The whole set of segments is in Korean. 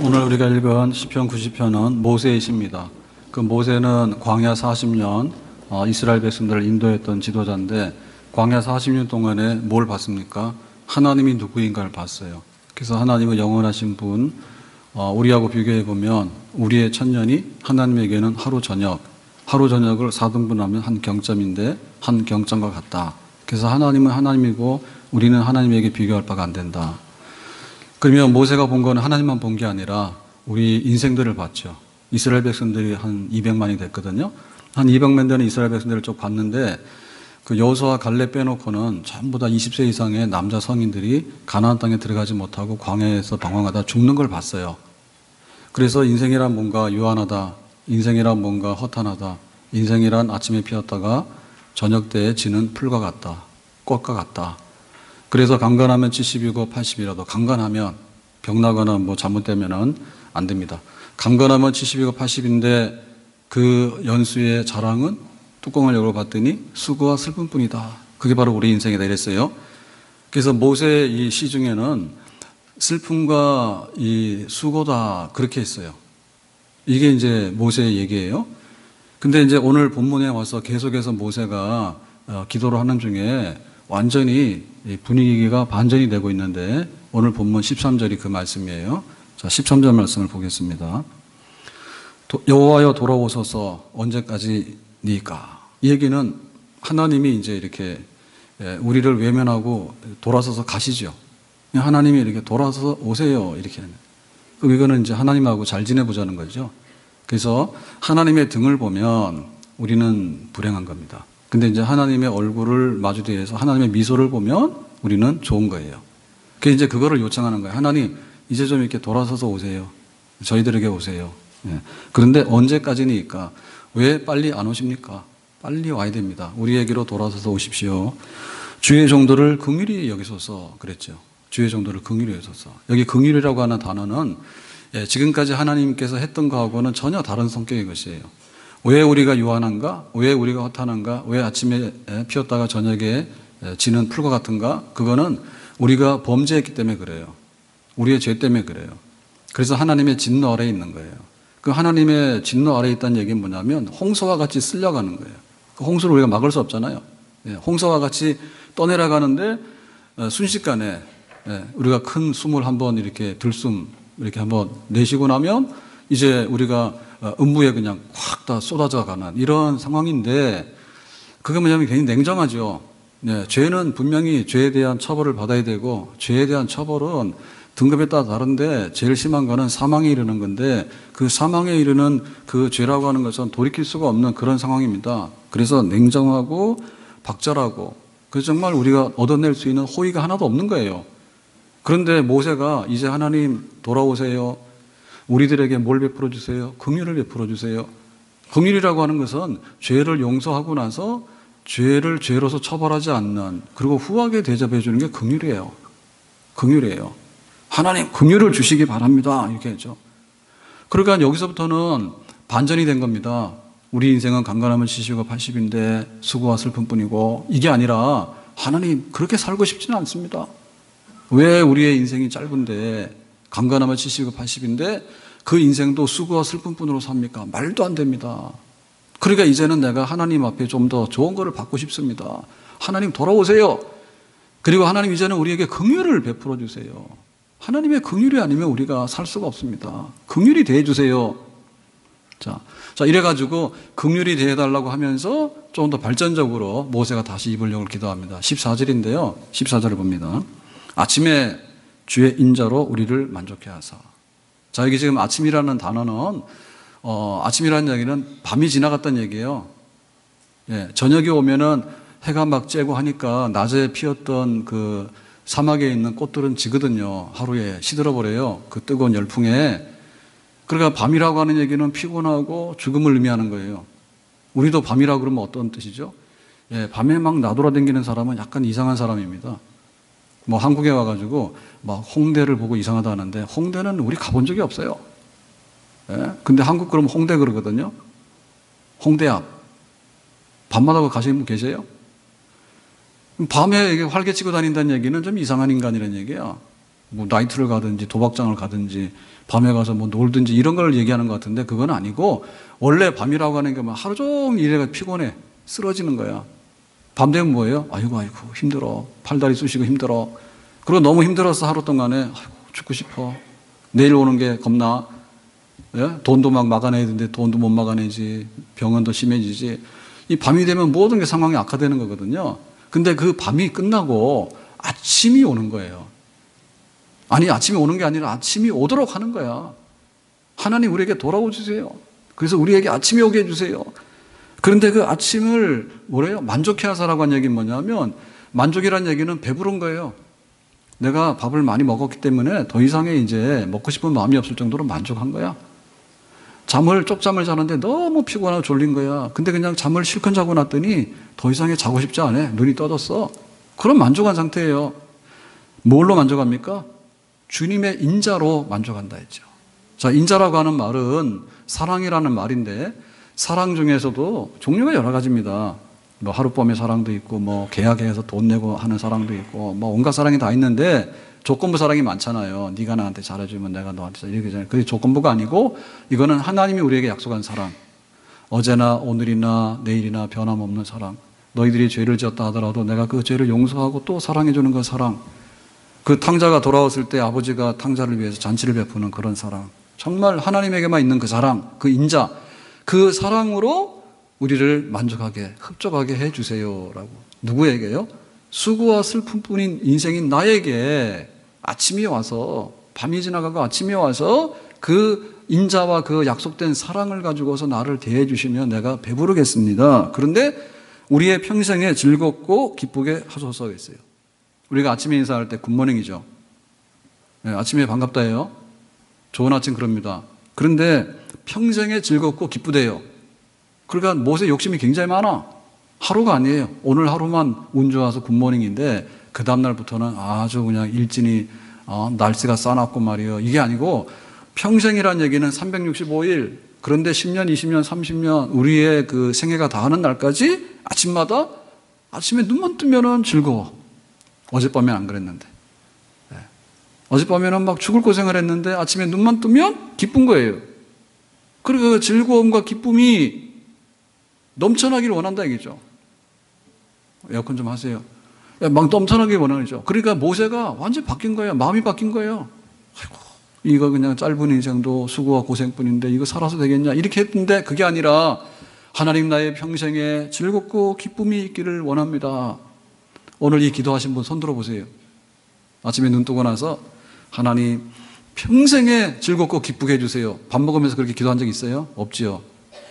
오늘 우리가 읽은 시편 90편은 모세의 시입니다. 그 모세는 광야 40년 이스라엘 백성들을 인도했던 지도자인데 광야 40년 동안에 뭘 봤습니까? 하나님이 누구인가를 봤어요. 그래서 하나님은 영원하신 분, 우리하고 비교해 보면 우리의 천년이 하나님에게는 하루 저녁을 4등분하면 한 경점인데 한 경점과 같다. 그래서 하나님은 하나님이고 우리는 하나님에게 비교할 바가 안 된다. 그러면 모세가 본 건 하나님만 본 게 아니라 우리 인생들을 봤죠. 이스라엘 백성들이 한 200만이 됐거든요. 한 200만 되는 이스라엘 백성들을 쭉 봤는데 그 여호수아 갈렙 빼놓고는 전부 다 20세 이상의 남자 성인들이 가나안 땅에 들어가지 못하고 광야에서 방황하다 죽는 걸 봤어요. 그래서 인생이란 뭔가 유한하다. 인생이란 뭔가 허탄하다. 인생이란 아침에 피었다가 저녁 때에 지는 풀과 같다. 꽃과 같다. 그래서 강건하면 70이고 80이라도 강건하면 병나거나 뭐 잘못되면은 안 됩니다. 강건하면 70이고 80인데 그 연수의 자랑은 뚜껑을 열어봤더니 수고와 슬픔뿐이다. 그게 바로 우리 인생이다 이랬어요. 그래서 모세의 이 시 중에는 슬픔과 이 수고다 그렇게 했어요. 이게 이제 모세의 얘기예요. 근데 이제 오늘 본문에 와서 계속해서 모세가 기도를 하는 중에 완전히 분위기가 반전이 되고 있는데 오늘 본문 13절이 그 말씀이에요. 자, 13절 말씀을 보겠습니다. 여호와여 돌아오소서 언제까지니까. 이 얘기는 하나님이 이제 이렇게 우리를 외면하고 돌아서서 가시죠. 하나님이 이렇게 돌아서서 오세요. 이렇게 하는. 그럼 이거는 이제 하나님하고 잘 지내보자는 거죠. 그래서 하나님의 등을 보면 우리는 불행한 겁니다. 근데 이제 하나님의 얼굴을 마주대해서 하나님의 미소를 보면 우리는 좋은 거예요. 그게 이제 그거를 요청하는 거예요. 하나님, 이제 좀 이렇게 돌아서서 오세요. 저희들에게 오세요. 예. 그런데 언제까지니까? 왜 빨리 안 오십니까? 빨리 와야 됩니다. 우리에게로 돌아서서 오십시오. 주의 정도를 긍휼히 여기소서 그랬죠. 주의 정도를 긍휼히 여기소서. 여기 긍휼이라고 하는 단어는 지금까지 하나님께서 했던 거하고는 전혀 다른 성격의 것이에요. 왜 우리가 유한한가? 왜 우리가 허탄한가? 왜 아침에 피었다가 저녁에 지는 풀과 같은가? 그거는 우리가 범죄했기 때문에 그래요. 우리의 죄 때문에 그래요. 그래서 하나님의 진노 아래에 있는 거예요. 그 하나님의 진노 아래에 있다는 얘기는 뭐냐면 홍수와 같이 쓸려가는 거예요. 그 홍수를 우리가 막을 수 없잖아요. 홍수와 같이 떠내려가는데 순식간에 우리가 큰 숨을 한번 이렇게 들숨 이렇게 한번 내쉬고 나면 이제 우리가 음부에 그냥 확 다 쏟아져 가는 이런 상황인데 그게 뭐냐면 굉장히 냉정하죠. 죄는 분명히 죄에 대한 처벌을 받아야 되고 죄에 대한 처벌은 등급에 따라 다른데 제일 심한 거는 사망에 이르는 건데 그 사망에 이르는 그 죄라고 하는 것은 돌이킬 수가 없는 그런 상황입니다. 그래서 냉정하고 박절하고 그래서 정말 우리가 얻어낼 수 있는 호의가 하나도 없는 거예요. 그런데 모세가 이제 하나님 돌아오세요. 우리들에게 뭘 베풀어 주세요? 긍휼을 베풀어 주세요. 긍휼이라고 하는 것은 죄를 용서하고 나서 죄를 죄로서 처벌하지 않는 그리고 후하게 대접해 주는 게 긍휼이에요. 긍휼이에요. 하나님 긍휼을 주시기 바랍니다. 이렇게 했죠. 그러니까 여기서부터는 반전이 된 겁니다. 우리 인생은 강건하면 70이고 80인데 수고와 슬픔뿐이고 이게 아니라 하나님 그렇게 살고 싶지는 않습니다. 왜 우리의 인생이 짧은데 강건하면 70이고 80인데 그 인생도 수고와 슬픔뿐으로 삽니까? 말도 안 됩니다. 그러니까 이제는 내가 하나님 앞에 좀 더 좋은 거를 받고 싶습니다. 하나님 돌아오세요. 그리고 하나님 이제는 우리에게 긍휼을 베풀어 주세요. 하나님의 긍휼이 아니면 우리가 살 수가 없습니다. 긍휼이 대해 주세요. 자, 이래가지고 긍휼이 대해달라고 하면서 좀 더 발전적으로 모세가 다시 입을 열고 기도합니다. 14절인데요. 14절을 봅니다. 아침에 주의 인자로 우리를 만족해 하사. 자, 여기 지금 아침이라는 단어는 아침이라는 얘기는 밤이 지나갔다는 얘기예요. 저녁이 오면은 해가 막 쬐고 하니까 낮에 피었던 그 사막에 있는 꽃들은 지거든요. 하루에 시들어버려요. 그 뜨거운 열풍에. 그러니까 밤이라고 하는 얘기는 피곤하고 죽음을 의미하는 거예요. 우리도 밤이라고 그러면 어떤 뜻이죠? 밤에 막 나돌아다니는 사람은 약간 이상한 사람입니다. 뭐 한국에 와가지고 막 홍대를 보고 이상하다 하는데 홍대는 우리 가본 적이 없어요. 근데 한국 그러면 홍대 그러거든요. 홍대 앞. 밤마다 가시는 분 계세요? 밤에 활개치고 다닌다는 얘기는 좀 이상한 인간이라는 얘기야. 뭐 나이트를 가든지 도박장을 가든지 밤에 가서 뭐 놀든지 이런 걸 얘기하는 것 같은데 그건 아니고 원래 밤이라고 하는 게 막 하루 종일 일해가 피곤해. 쓰러지는 거야. 밤 되면 뭐예요? 아이고 힘들어. 팔다리 쑤시고 힘들어. 그리고 너무 힘들어서 하루 동안에 아이고 죽고 싶어. 내일 오는 게 겁나. 예? 돈도 막 막아내야 되는데 돈도 못 막아내지. 병은 더 심해지지. 이 밤이 되면 모든 게 상황이 악화되는 거거든요. 근데 그 밤이 끝나고 아침이 오는 거예요. 아니 아침이 오는 게 아니라 아침이 오도록 하는 거야. 하나님 우리에게 돌아오 주세요. 그래서 우리에게 아침이 오게 해주세요. 그런데 그 아침을 뭐래요? 만족해 하사라고 한 얘기는 뭐냐면 만족이란 얘기는 배부른 거예요. 내가 밥을 많이 먹었기 때문에 더 이상의 이제 먹고 싶은 마음이 없을 정도로 만족한 거야. 쪽잠을 자는데 너무 피곤하고 졸린 거야. 근데 그냥 잠을 실컷 자고 났더니 더 이상의 자고 싶지 않아. 눈이 떠졌어. 그럼 만족한 상태예요. 뭘로 만족합니까? 주님의 인자로 만족한다 했죠. 자, 인자라고 하는 말은 사랑이라는 말인데 사랑 중에서도 종류가 여러 가지입니다. 뭐 하룻밤의 사랑도 있고 뭐 계약해서 돈 내고 하는 사랑도 있고 뭐 온갖 사랑이 다 있는데 조건부 사랑이 많잖아요. 네가 나한테 잘해주면 내가 너한테 잘해. 이렇게 잖아요. 그게 조건부가 아니고 이거는 하나님이 우리에게 약속한 사랑. 어제나 오늘이나 내일이나 변함없는 사랑. 너희들이 죄를 지었다 하더라도 내가 그 죄를 용서하고 또 사랑해주는 그 사랑. 그 탕자가 돌아왔을 때 아버지가 탕자를 위해서 잔치를 베푸는 그런 사랑. 정말 하나님에게만 있는 그 사랑, 그 인자. 그 사랑으로 우리를 만족하게, 흡족하게 해주세요라고. 누구에게요? 수고와 슬픔뿐인 인생인 나에게 아침이 와서, 밤이 지나가고 아침이 와서 그 인자와 그 약속된 사랑을 가지고서 나를 대해 주시면 내가 배부르겠습니다. 그런데 우리의 평생에 즐겁고 기쁘게 하소서 했어요. 우리가 아침에 인사할 때 굿모닝이죠. 네, 아침에 반갑다 해요. 좋은 아침 그럽니다. 그런데 평생에 즐겁고 기쁘대요. 그러니까 모세 욕심이 굉장히 많아. 하루가 아니에요. 오늘 하루만 운 좋아서 굿모닝인데 그 다음날부터는 아주 그냥 일진이 날씨가 싸놨고 말이에요. 이게 아니고 평생이란 얘기는 365일 그런데 10년, 20년, 30년 우리의 그 생애가 다하는 날까지 아침마다 아침에 눈만 뜨면은 즐거워. 어젯밤엔 안 그랬는데. 네. 어젯밤에는 막 죽을 고생을 했는데 아침에 눈만 뜨면 기쁜 거예요. 그리고 그 즐거움과 기쁨이 넘쳐나기를 원한다 얘기죠. 에어컨 좀 하세요. 막 넘쳐나기를 원하죠. 그러니까 모세가 완전히 바뀐 거예요. 마음이 바뀐 거예요. 아이고, 이거 그냥 짧은 인생도 수고와 고생뿐인데 이거 살아서 되겠냐 이렇게 했는데 그게 아니라 하나님 나의 평생에 즐겁고 기쁨이 있기를 원합니다. 오늘 이 기도하신 분 손 들어보세요. 아침에 눈 뜨고 나서 하나님 평생에 즐겁고 기쁘게 해주세요. 밥 먹으면서 그렇게 기도한 적 있어요? 없지요.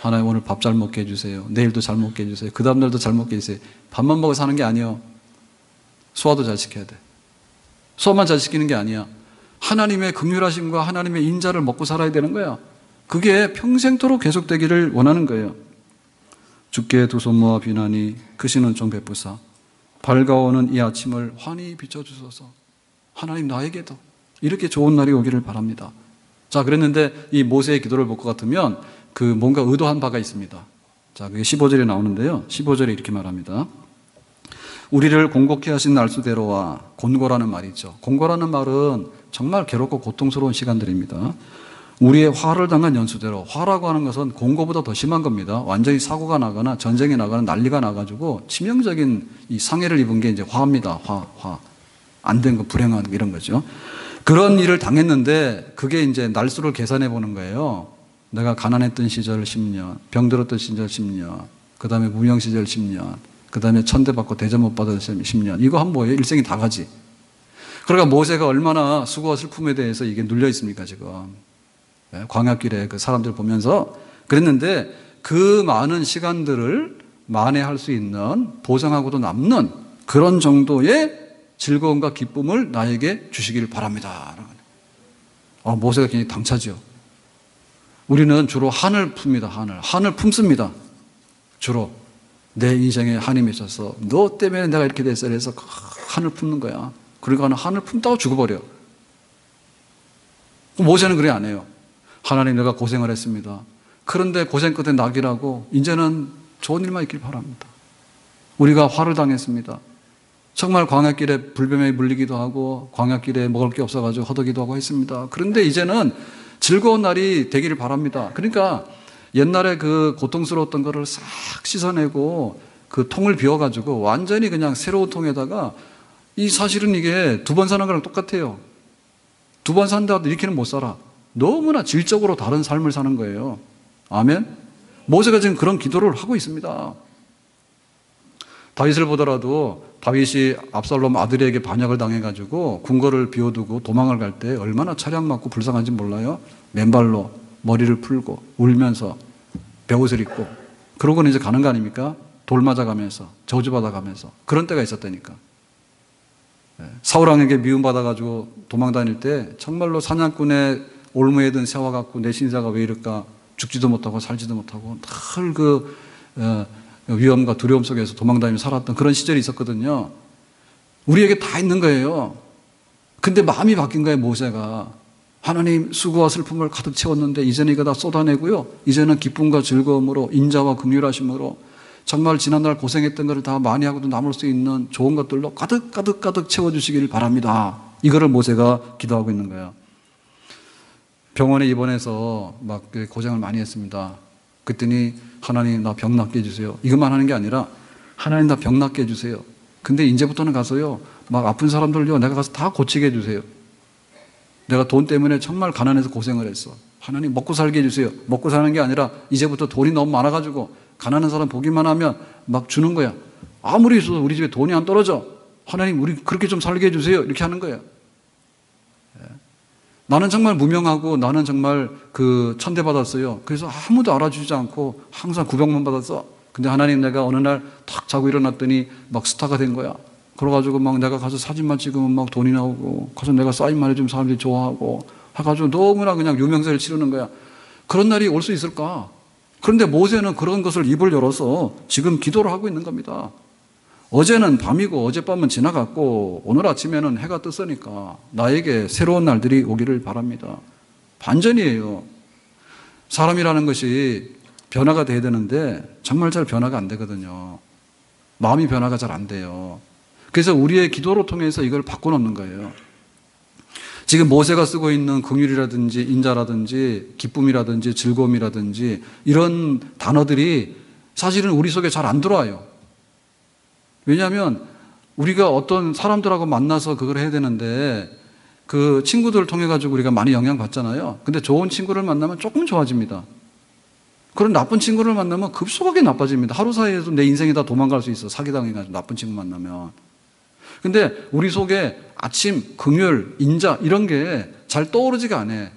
하나님 오늘 밥 잘 먹게 해주세요. 내일도 잘 먹게 해주세요. 그 다음날도 잘 먹게 해주세요. 밥만 먹어 사는 게 아니에요. 소화도 잘 시켜야 돼. 소화만 잘 시키는 게 아니야. 하나님의 긍휼하심과 하나님의 인자를 먹고 살아야 되는 거야. 그게 평생토록 계속되기를 원하는 거예요. 주께 두 손 모아 비나니 크시는 종 베푸사 밝아오는 이 아침을 환히 비춰주소서. 하나님 나에게도 이렇게 좋은 날이 오기를 바랍니다. 자, 그랬는데 이 모세의 기도를 볼 것 같으면 그 뭔가 의도한 바가 있습니다. 자, 그게 15절에 나오는데요. 15절에 이렇게 말합니다. 우리를 공고케 하신 날수대로와 곤고라는 말이 있죠. 곤고라는 말은 정말 괴롭고 고통스러운 시간들입니다. 우리의 화를 당한 연수대로, 화라고 하는 것은 공고보다 더 심한 겁니다. 완전히 사고가 나거나 전쟁이 나거나 난리가 나가지고 치명적인 이 상해를 입은 게 이제 화입니다. 화. 안 된 거, 불행한 이런 거죠. 그런 일을 당했는데 그게 이제 날수를 계산해 보는 거예요. 내가 가난했던 시절 10년, 병들었던 시절 10년, 그 다음에 무명 시절 10년, 그 다음에 천대받고 대접 못 받은 시절 10년. 이거 하면 뭐예요? 일생이 다 가지. 그러니까 모세가 얼마나 수고와 슬픔에 대해서 이게 눌려 있습니까, 지금. 광야길에 그 사람들 보면서 그랬는데 그 많은 시간들을 만회할 수 있는 보상하고도 남는 그런 정도의 즐거움과 기쁨을 나에게 주시길 바랍니다. 모세가 굉장히 당차죠. 우리는 주로 한을 풉니다. 한을 품습니다. 주로 내 인생에 한이 맺혀서 너 때문에 내가 이렇게 됐어. 그래서 한을 품는 거야. 그러니까 한을 품다고 죽어버려. 모세는 그래 안 해요. 하나님 내가 고생을 했습니다. 그런데 고생 끝에 낙이라고 이제는 좋은 일만 있길 바랍니다. 우리가 화를 당했습니다. 정말 광야길에 불뱀에 물리기도 하고 광야길에 먹을 게 없어가지고 허덕이도 하고 했습니다. 그런데 이제는 즐거운 날이 되기를 바랍니다. 그러니까 옛날에 그 고통스러웠던 거를 싹 씻어내고 그 통을 비워가지고 완전히 그냥 새로운 통에다가 이 사실은 이게 두 번 사는 거랑 똑같아요. 두 번 산다고 이렇게는 못 살아. 너무나 질적으로 다른 삶을 사는 거예요. 아멘? 모세가 지금 그런 기도를 하고 있습니다. 다윗을 보더라도 다윗이 압살롬 아들에게 반역을 당해가지고 궁궐을 비워두고 도망을 갈 때 얼마나 차량 맞고 불쌍한지 몰라요? 맨발로 머리를 풀고 울면서 베옷을 입고 그러고는 이제 가는 거 아닙니까? 돌 맞아가면서 저주받아가면서 그런 때가 있었다니까. 사울왕에게 미움받아가지고 도망다닐 때 정말로 사냥꾼의 올무에 든 새와 같고 내 신사가 왜 이럴까 죽지도 못하고 살지도 못하고 늘 그 위험과 두려움 속에서 도망다니며 살았던 그런 시절이 있었거든요. 우리에게 다 있는 거예요. 근데 마음이 바뀐 거예요. 모세가. 하나님 수고와 슬픔을 가득 채웠는데 이제는 이거 다 쏟아내고요. 이제는 기쁨과 즐거움으로 인자와 긍휼하심으로 정말 지난날 고생했던 것을 다 많이 하고도 남을 수 있는 좋은 것들로 가득 채워주시길 바랍니다. 이거를 모세가 기도하고 있는 거예요. 병원에 입원해서 막 고생을 많이 했습니다. 그랬더니 하나님 나 병 낫게 해주세요. 이것만 하는 게 아니라 하나님 나 병 낫게 해주세요. 근데 이제부터는 가서요 막 아픈 사람들요 내가 가서 다 고치게 해주세요. 내가 돈 때문에 정말 가난해서 고생을 했어. 하나님 먹고 살게 해주세요. 먹고 사는 게 아니라 이제부터 돈이 너무 많아가지고 가난한 사람 보기만 하면 막 주는 거야. 아무리 있어도 우리 집에 돈이 안 떨어져. 하나님 우리 그렇게 좀 살게 해주세요. 이렇게 하는 거야. 나는 정말 무명하고 나는 정말 그 천대받았어요. 그래서 아무도 알아주지 않고 항상 구박만 받았어. 근데 하나님 내가 어느 날 탁 자고 일어났더니 막 스타가 된 거야. 그래가지고 막 내가 가서 사진만 찍으면 막 돈이 나오고 가서 내가 사인만 해주면 사람들이 좋아하고 해가지고 너무나 그냥 유명세를 치르는 거야. 그런 날이 올 수 있을까? 그런데 모세는 그런 것을 입을 열어서 지금 기도를 하고 있는 겁니다. 어제는 밤이고 어젯밤은 지나갔고 오늘 아침에는 해가 떴으니까 나에게 새로운 날들이 오기를 바랍니다. 반전이에요. 사람이라는 것이 변화가 돼야 되는데 정말 잘 변화가 안 되거든요. 마음이 변화가 잘 안 돼요. 그래서 우리의 기도로 통해서 이걸 바꿔놓는 거예요. 지금 모세가 쓰고 있는 긍휼이라든지 인자라든지 기쁨이라든지 즐거움이라든지 이런 단어들이 사실은 우리 속에 잘 안 들어와요. 왜냐하면 우리가 어떤 사람들하고 만나서 그걸 해야 되는데 그 친구들을 통해 가지고 우리가 많이 영향받잖아요. 근데 좋은 친구를 만나면 조금 좋아집니다. 그런 나쁜 친구를 만나면 급속하게 나빠집니다. 하루 사이에도 내 인생이 다 도망갈 수 있어. 사기당해가지고 나쁜 친구 만나면. 근데 우리 속에 아침, 긍휼, 인자 이런 게 잘 떠오르지가 않아.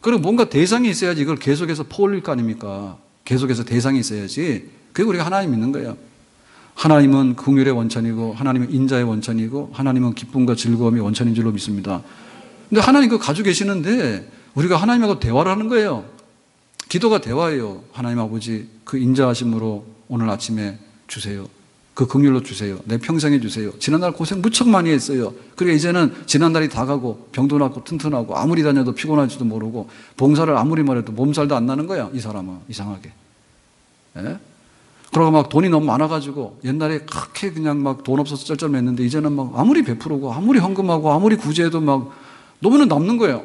그리고 뭔가 대상이 있어야지 이걸 계속해서 퍼올릴 거 아닙니까? 계속해서 대상이 있어야지. 그게 우리가 하나님 믿는 거예요. 하나님은 긍휼의 원천이고 하나님은 인자의 원천이고 하나님은 기쁨과 즐거움의 원천인 줄로 믿습니다. 근데 하나님 그거 가지고 계시는데 우리가 하나님하고 대화를 하는 거예요. 기도가 대화예요. 하나님 아버지 그 인자하심으로 오늘 아침에 주세요. 그 긍휼로 주세요. 내 평생에 주세요. 지난날 고생 무척 많이 했어요. 그러니까 이제는 지난날이 다 가고 병도 낫고 튼튼하고 아무리 다녀도 피곤할지도 모르고 봉사를 아무리 말해도 몸살도 안 나는 거야. 이 사람은 이상하게. 예? 그러고 막 돈이 너무 많아가지고 옛날에 그렇게 그냥 막 돈 없어서 쩔쩔맸는데 이제는 막 아무리 베푸르고 아무리 헌금하고 아무리 구제해도 막 너무나 남는 거예요.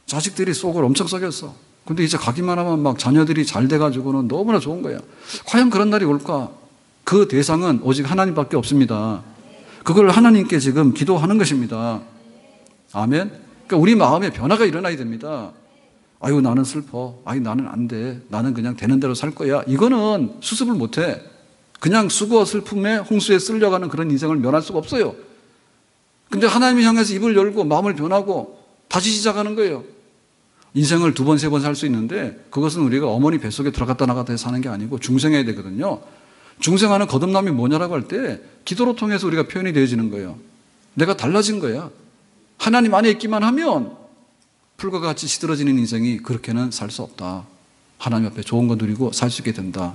자식들이 속을 엄청 썩였어. 근데 이제 가기만 하면 막 자녀들이 잘 돼가지고는 너무나 좋은 거야. 과연 그런 날이 올까? 그 대상은 오직 하나님밖에 없습니다. 그걸 하나님께 지금 기도하는 것입니다. 아멘? 그러니까 우리 마음에 변화가 일어나야 됩니다. 아유 나는 슬퍼. 아유 나는 안 돼. 나는 그냥 되는 대로 살 거야. 이거는 수습을 못해. 그냥 수고와 슬픔에 홍수에 쓸려가는 그런 인생을 면할 수가 없어요. 근데 하나님을 향해서 입을 열고 마음을 변하고 다시 시작하는 거예요. 인생을 두 번, 세 번 살 수 있는데 그것은 우리가 어머니 뱃속에 들어갔다 나갔다 해서 사는 게 아니고 중생해야 되거든요. 중생하는 거듭남이 뭐냐라고 할 때 기도로 통해서 우리가 표현이 되어지는 거예요. 내가 달라진 거야. 하나님 안에 있기만 하면 풀과 같이 시들어지는 인생이 그렇게는 살 수 없다. 하나님 앞에 좋은 거 누리고 살 수 있게 된다.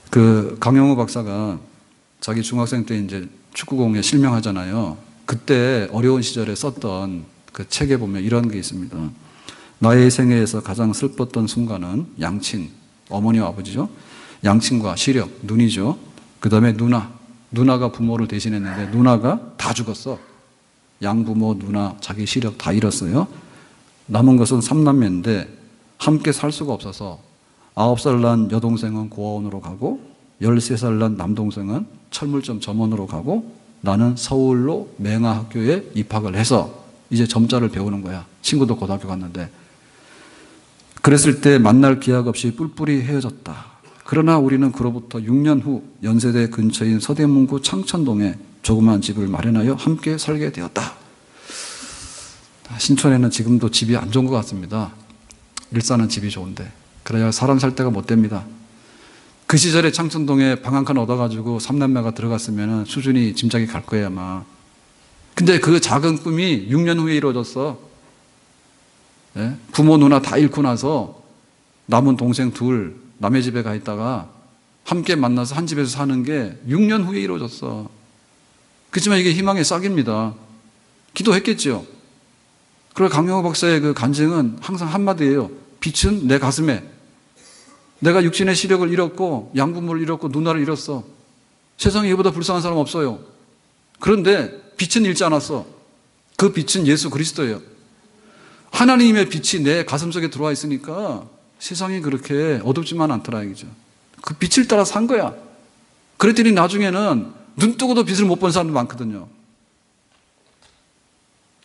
그 강영우 박사가 자기 중학생 때 이제 축구공에 실명하잖아요. 그때 어려운 시절에 썼던 그 책에 보면 이런 게 있습니다. 나의 생애에서 가장 슬펐던 순간은 양친, 어머니와 아버지죠. 양친과 시력, 눈이죠. 그 다음에 누나, 누나가 부모를 대신했는데 누나가 다 죽었어. 양부모, 누나, 자기 시력 다 잃었어요. 남은 것은 3남매인데 함께 살 수가 없어서 9살 난 여동생은 고아원으로 가고 13살 난 남동생은 철물점 점원으로 가고 나는 서울로 맹아학교에 입학을 해서 이제 점자를 배우는 거야. 친구도 고등학교 갔는데. 그랬을 때 만날 기약 없이 뿔뿔이 헤어졌다. 그러나 우리는 그로부터 6년 후 연세대 근처인 서대문구 창천동에 조그만 집을 마련하여 함께 살게 되었다. 신촌에는 지금도 집이 안 좋은 것 같습니다. 일산은 집이 좋은데 그래야 사람 살 데가 못 됩니다. 그 시절에 창천동에 방 한 칸 얻어가지고 3남매가 들어갔으면 수준이 짐작이 갈 거예요 아마. 근데 그 작은 꿈이 6년 후에 이루어졌어. 예? 부모 누나 다 잃고 나서 남은 동생 둘 남의 집에 가 있다가 함께 만나서 한 집에서 사는 게 6년 후에 이루어졌어. 그렇지만 이게 희망의 싹입니다. 기도했겠죠. 그리고 강영호 박사의 그 간증은 항상 한마디예요. 빛은 내 가슴에. 내가 육신의 시력을 잃었고 양부모를 잃었고 누나를 잃었어. 세상에 이보다 불쌍한 사람 없어요. 그런데 빛은 잃지 않았어. 그 빛은 예수 그리스도예요. 하나님의 빛이 내 가슴 속에 들어와 있으니까 세상이 그렇게 어둡지만 않더라 이거죠. 그 빛을 따라 산 거야. 그랬더니 나중에는 눈 뜨고도 빛을 못 본 사람도 많거든요.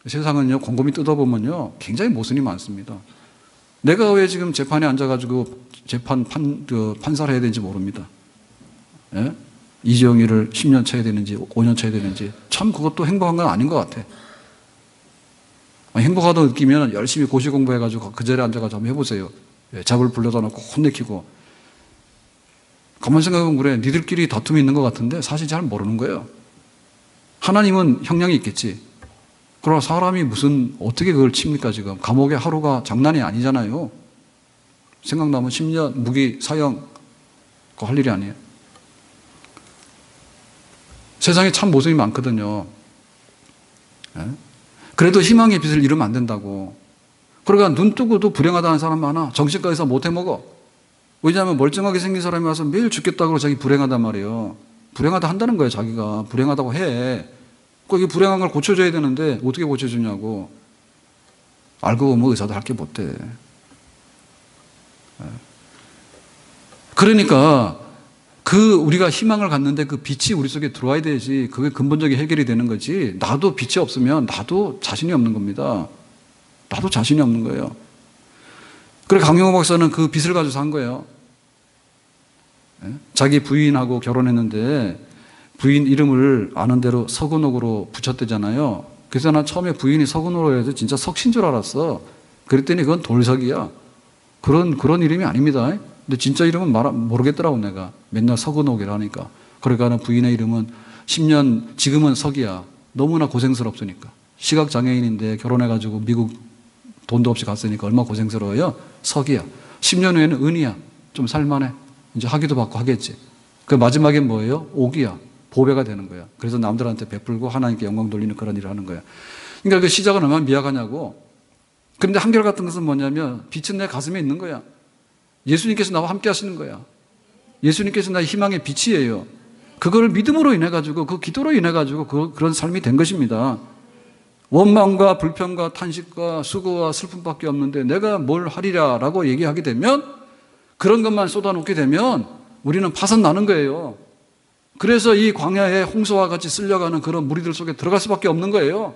세상은요, 곰곰이 뜯어보면요, 굉장히 모순이 많습니다. 내가 왜 지금 재판에 앉아가지고 판사를 해야 되는지 모릅니다. 예? 이재용이를 10년 쳐야 되는지, 5년 쳐야 되는지, 참 그것도 행복한 건 아닌 것 같아. 행복하다고 느끼면 열심히 고시 공부해가지고 그 자리에 앉아가지고 한번 해보세요. 예, 잡을 불러다 놓고 혼내키고. 가만 생각해보면 그래. 니들끼리 다툼이 있는 것 같은데 사실 잘 모르는 거예요. 하나님은 형량이 있겠지. 그러나 사람이 어떻게 그걸 칩니까, 지금? 감옥의 하루가 장난이 아니잖아요. 생각나면 10년, 무기, 사형, 그거 할 일이 아니에요. 세상에 참 모습이 많거든요. 예? 그래도 희망의 빛을 잃으면 안 된다고. 그러니까 눈 뜨고도 불행하다는 사람 많아. 정신과 의사 못 해먹어. 왜냐하면 멀쩡하게 생긴 사람이 와서 매일 죽겠다고 자기 불행하단 말이에요. 불행하다 한다는 거예요, 자기가. 불행하다고 해. 이 불행한 걸 고쳐줘야 되는데 어떻게 고쳐주냐고. 알고 보면 의사도 할 게 못 돼. 그러니까 우리가 희망을 갖는데 그 빛이 우리 속에 들어와야 되지. 그게 근본적인 해결이 되는 거지. 나도 빛이 없으면 나도 자신이 없는 겁니다. 나도 자신이 없는 거예요. 그래 강영호 박사는 그 빛을 가지고 산 거예요. 자기 부인하고 결혼했는데 부인 이름을 아는 대로 서근옥으로 붙였대잖아요. 그래서 난 처음에 부인이 서근옥으로 해서 진짜 석신 줄 알았어. 그랬더니 그건 돌석이야. 그런 이름이 아닙니다. 근데 진짜 이름은 모르겠더라고 내가. 맨날 서근옥이라니까. 그러니까 부인의 이름은 10년 지금은 석이야. 너무나 고생스럽으니까. 시각장애인인데 결혼해가지고 미국 돈도 없이 갔으니까 얼마나 고생스러워요. 석이야. 10년 후에는 은이야. 좀 살만해. 이제 학위도 받고 하겠지. 그 마지막에 뭐예요? 옥이야. 보배가 되는 거야. 그래서 남들한테 베풀고 하나님께 영광 돌리는 그런 일을 하는 거야. 그러니까 그 시작은 얼마나 미약하냐고. 그런데 한결같은 것은 뭐냐면 빛은 내 가슴에 있는 거야. 예수님께서 나와 함께 하시는 거야. 예수님께서 나의 희망의 빛이에요. 그걸 믿음으로 인해 가지고 그 기도로 인해 가지고 그런 삶이 된 것입니다. 원망과 불평과 탄식과 수고와 슬픔밖에 없는데 내가 뭘 하리라라고 얘기하게 되면 그런 것만 쏟아놓게 되면 우리는 파산 나는 거예요. 그래서 이 광야에 홍수와 같이 쓸려가는 그런 무리들 속에 들어갈 수밖에 없는 거예요.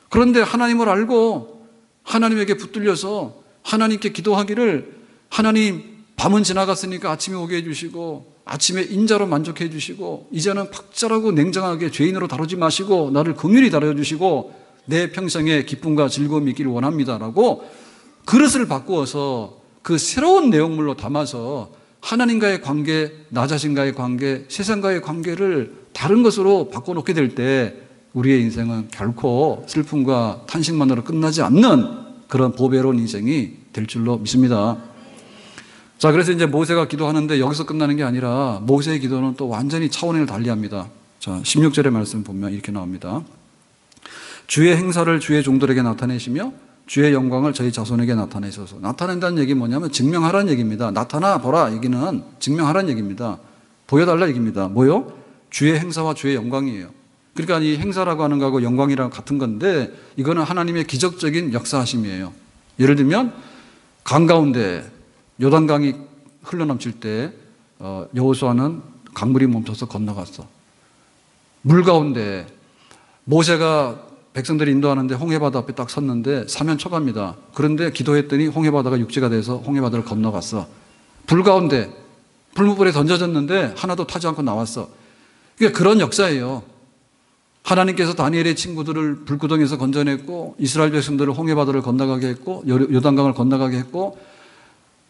그런데 하나님을 알고 하나님에게 붙들려서 하나님께 기도하기를 하나님 밤은 지나갔으니까 아침에 오게 해주시고 아침에 인자로 만족해 주시고 이제는 박절하고 냉정하게 죄인으로 다루지 마시고 나를 긍휼히 다뤄주시고 내 평생에 기쁨과 즐거움이 있기를 원합니다라고 그릇을 바꾸어서 그 새로운 내용물로 담아서 하나님과의 관계, 나 자신과의 관계, 세상과의 관계를 다른 것으로 바꿔놓게 될 때 우리의 인생은 결코 슬픔과 탄식만으로 끝나지 않는 그런 보배로운 인생이 될 줄로 믿습니다. 자, 그래서 이제 모세가 기도하는데 여기서 끝나는 게 아니라 모세의 기도는 또 완전히 차원을 달리합니다. 자, 16절의 말씀 보면 이렇게 나옵니다. 주의 행사를 주의 종들에게 나타내시며 주의 영광을 저희 자손에게 나타내셔서. 나타낸다는 얘기 뭐냐면 증명하라는 얘기입니다. 나타나 보라 얘기는 증명하라는 얘기입니다. 보여달라 얘기입니다. 뭐요? 주의 행사와 주의 영광이에요. 그러니까 이 행사라고 하는 거하고 영광이랑 같은 건데 이거는 하나님의 기적적인 역사하심이에요. 예를 들면 강 가운데 요단강이 흘러넘칠 때 여호수아는 강물이 멈춰서 건너갔어. 물 가운데 모세가 백성들이 인도하는데 홍해바다 앞에 딱 섰는데 사면 초가입니다. 그런데 기도했더니 홍해바다가 육지가 돼서 홍해바다를 건너갔어. 불 가운데 불무불에 던져졌는데 하나도 타지 않고 나왔어. 그러니까 그런 역사예요. 하나님께서 다니엘의 친구들을 불구덩이에서 건져냈고 이스라엘 백성들을 홍해바다를 건너가게 했고 요단강을 건너가게 했고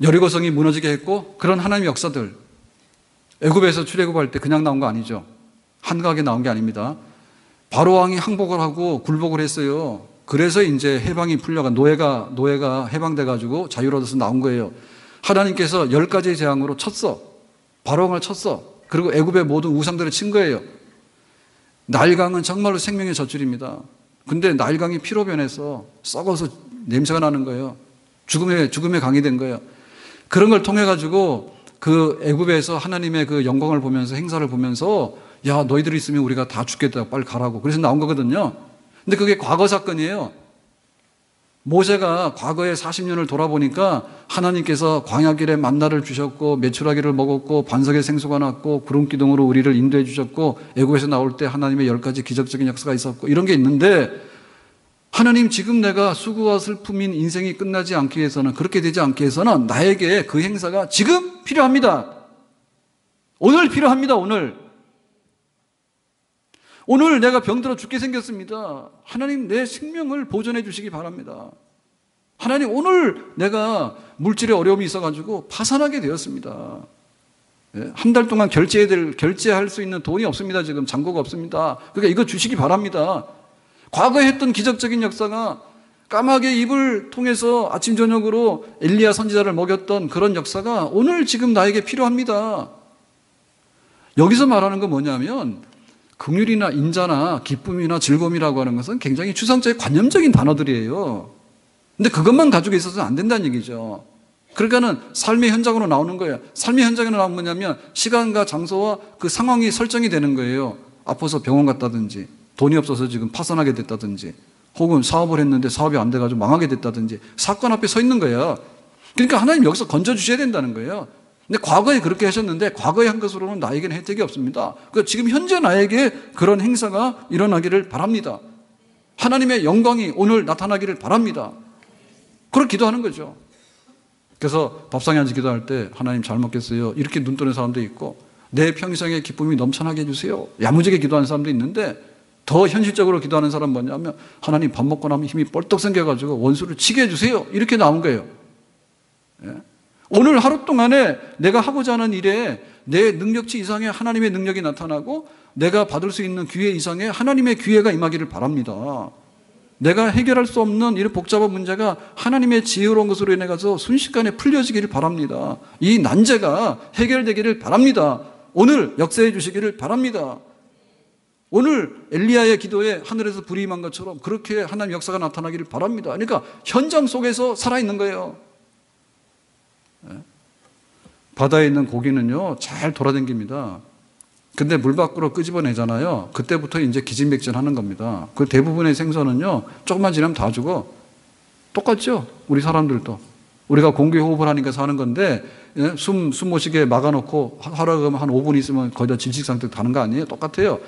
여리고성이 무너지게 했고 그런 하나님의 역사들. 애굽에서 출애굽할 때 그냥 나온 거 아니죠. 한가하게 나온 게 아닙니다. 바로 왕이 항복을 하고 굴복을 했어요. 그래서 이제 해방이 풀려가 노예가 해방돼 가지고 자유를 얻어서 나온 거예요. 하나님께서 10가지의 재앙으로 쳤어. 바로 왕을 쳤어. 그리고 애굽의 모든 우상들을 친 거예요. 나일강은 정말로 생명의 젖줄입니다. 근데 나일강이 피로 변해서 썩어서 냄새가 나는 거예요. 죽음의 강이 된 거예요. 그런 걸 통해 가지고 그 애굽에서 하나님의 그 영광을 보면서 행사를 보면서 야 너희들이 있으면 우리가 다 죽겠다 빨리 가라고 그래서 나온 거거든요. 근데 그게 과거 사건이에요. 모세가 과거에 40년을 돌아보니까 하나님께서 광야길에 만나를 주셨고 메추라기를 먹었고 반석에 생수가 났고 구름기둥으로 우리를 인도해 주셨고 애굽에서 나올 때 하나님의 10가지 기적적인 역사가 있었고 이런 게 있는데 하나님 지금 내가 수고와 슬픔인 인생이 끝나지 않기 위해서는 그렇게 되지 않기 위해서는 나에게 그 행사가 지금 필요합니다. 오늘 필요합니다. 오늘 내가 병들어 죽게 생겼습니다. 하나님 내 생명을 보존해 주시기 바랍니다. 하나님 오늘 내가 물질에 어려움이 있어가지고 파산하게 되었습니다. 한 달 동안 결제할 수 있는 돈이 없습니다. 지금 잔고가 없습니다. 그러니까 이거 주시기 바랍니다. 과거에 했던 기적적인 역사가 까마귀 입을 통해서 아침 저녁으로 엘리야 선지자를 먹였던 그런 역사가 오늘 지금 나에게 필요합니다. 여기서 말하는 건 뭐냐면 긍휼이나 인자나 기쁨이나 즐거움이라고 하는 것은 굉장히 추상적인 관념적인 단어들이에요. 근데 그것만 가지고 있어서는 안 된다는 얘기죠. 그러니까는 삶의 현장으로 나오는 거예요. 삶의 현장으로 나오는 거냐면 시간과 장소와 그 상황이 설정이 되는 거예요. 아파서 병원 갔다든지 돈이 없어서 지금 파산하게 됐다든지 혹은 사업을 했는데 사업이 안 돼가지고 망하게 됐다든지 사건 앞에 서 있는 거예요. 그러니까 하나님 여기서 건져주셔야 된다는 거예요. 근데 과거에 그렇게 하셨는데 과거에 한 것으로는 나에게는 혜택이 없습니다. 그러니까 지금 현재 나에게 그런 행사가 일어나기를 바랍니다. 하나님의 영광이 오늘 나타나기를 바랍니다. 그걸 기도하는 거죠. 그래서 밥상에 앉아 기도할 때 하나님 잘 먹겠어요. 이렇게 눈 뜨는 사람도 있고 내 평생의 기쁨이 넘쳐나게 해주세요. 야무지게 기도하는 사람도 있는데 더 현실적으로 기도하는 사람 뭐냐면 하나님 밥 먹고 나면 힘이 뻘떡 생겨가지고 원수를 치게 해주세요. 이렇게 나온 거예요. 예? 오늘 하루 동안에 내가 하고자 하는 일에 내 능력치 이상의 하나님의 능력이 나타나고 내가 받을 수 있는 기회 이상의 하나님의 기회가 임하기를 바랍니다. 내가 해결할 수 없는 이런 복잡한 문제가 하나님의 지혜로운 것으로 인해 가서 순식간에 풀려지기를 바랍니다. 이 난제가 해결되기를 바랍니다. 오늘 역사해 주시기를 바랍니다. 오늘 엘리야의 기도에 하늘에서 불이 임한 것처럼 그렇게 하나님의 역사가 나타나기를 바랍니다. 그러니까 현장 속에서 살아있는 거예요. 바다에 있는 고기는요 잘 돌아다닙니다. 근데 물 밖으로 끄집어내잖아요. 그때부터 이제 기진맥진하는 겁니다. 그 대부분의 생선은요 조금만 지나면 다 죽어. 똑같죠? 우리 사람들도 우리가 공기 호흡을 하니까 사는 건데 숨 못 쉬게 막아놓고 하라 그러면 한 5분 있으면 거의 다 질식 상태로 가는 거 아니에요? 똑같아요.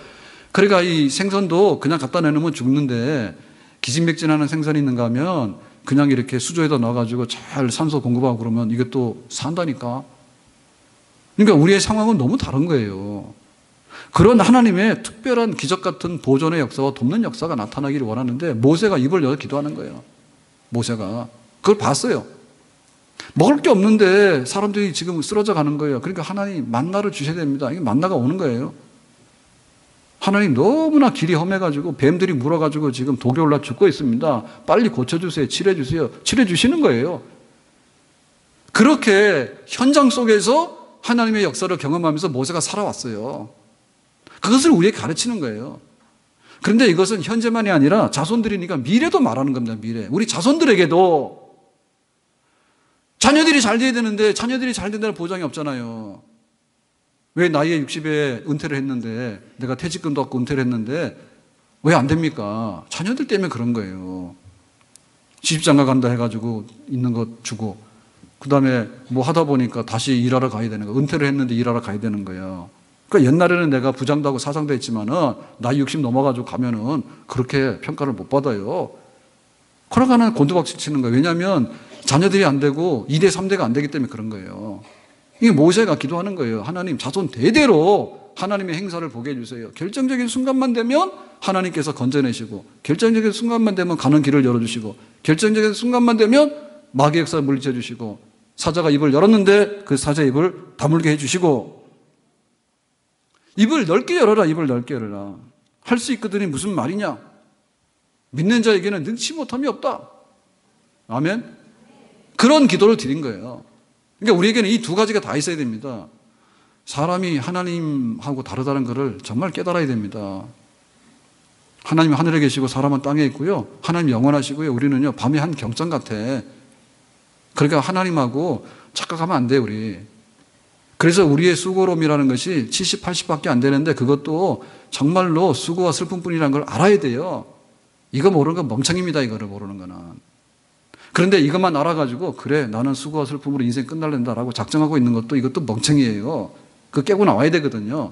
그러니까 이 생선도 그냥 갖다 내놓으면 죽는데 기진맥진하는 생선이 있는가 하면 그냥 이렇게 수조에다 넣어가지고 잘 산소 공급하고 그러면 이것도 산다니까. 그러니까 우리의 상황은 너무 다른 거예요. 그런 하나님의 특별한 기적 같은 보존의 역사와 돕는 역사가 나타나기를 원하는데 모세가 입을 열어 기도하는 거예요. 모세가. 그걸 봤어요. 먹을 게 없는데 사람들이 지금 쓰러져 가는 거예요. 그러니까 하나님 만나를 주셔야 됩니다. 이게 만나가 오는 거예요. 하나님 너무나 길이 험해가지고 뱀들이 물어가지고 지금 독이 올라 죽고 있습니다. 빨리 고쳐주세요. 칠해주세요. 칠해주시는 거예요. 그렇게 현장 속에서 하나님의 역사를 경험하면서 모세가 살아왔어요. 그것을 우리에게 가르치는 거예요. 그런데 이것은 현재만이 아니라 자손들이니까 미래도 말하는 겁니다. 미래. 우리 자손들에게도 자녀들이 잘 돼야 되는데 자녀들이 잘 된다는 보장이 없잖아요. 왜 나이에 60에 은퇴를 했는데, 내가 퇴직금도 없고 은퇴를 했는데 왜 안 됩니까? 자녀들 때문에 그런 거예요. 시집장가 간다 해가지고 있는 거 주고, 그 다음에 뭐 하다 보니까 다시 일하러 가야 되는 거야. 은퇴를 했는데 일하러 가야 되는 거예요. 그러니까 옛날에는 내가 부장도 하고 사장도 했지만은 나이 60 넘어가지고 가면은 그렇게 평가를 못 받아요. 그러가는 곤두박질 치는 거예요. 왜냐하면 자녀들이 안 되고 2대, 3대가 안 되기 때문에 그런 거예요. 이게 모세가 기도하는 거예요. 하나님, 자손 대대로 하나님의 행사를 보게 해주세요. 결정적인 순간만 되면 하나님께서 건져내시고, 결정적인 순간만 되면 가는 길을 열어주시고, 결정적인 순간만 되면 마귀의 역사를 물리쳐 주시고, 사자가 입을 열었는데 그 사자의 입을 다물게 해주시고, 입을 넓게 열어라, 입을 넓게 열어라. 할 수 있거든이 무슨 말이냐? 믿는 자에게는 능치 못함이 없다. 아멘? 그런 기도를 드린 거예요. 그러니까 우리에게는 이 두 가지가 다 있어야 됩니다. 사람이 하나님하고 다르다는 것을 정말 깨달아야 됩니다. 하나님은 하늘에 계시고 사람은 땅에 있고요. 하나님 영원하시고요. 우리는요, 밤의 한 경전 같아. 그러니까 하나님하고 착각하면 안 돼요, 우리. 그래서 우리의 수고로움이라는 것이 70, 80밖에 안 되는데 그것도 정말로 수고와 슬픔뿐이라는 걸 알아야 돼요. 이거 모르는 건 멍청입니다, 이거를 모르는 거는. 그런데 이것만 알아가지고, 그래, 나는 수고와 슬픔으로 인생 끝날랜다라고 작정하고 있는 것도 이것도 멍청이에요. 그거 깨고 나와야 되거든요.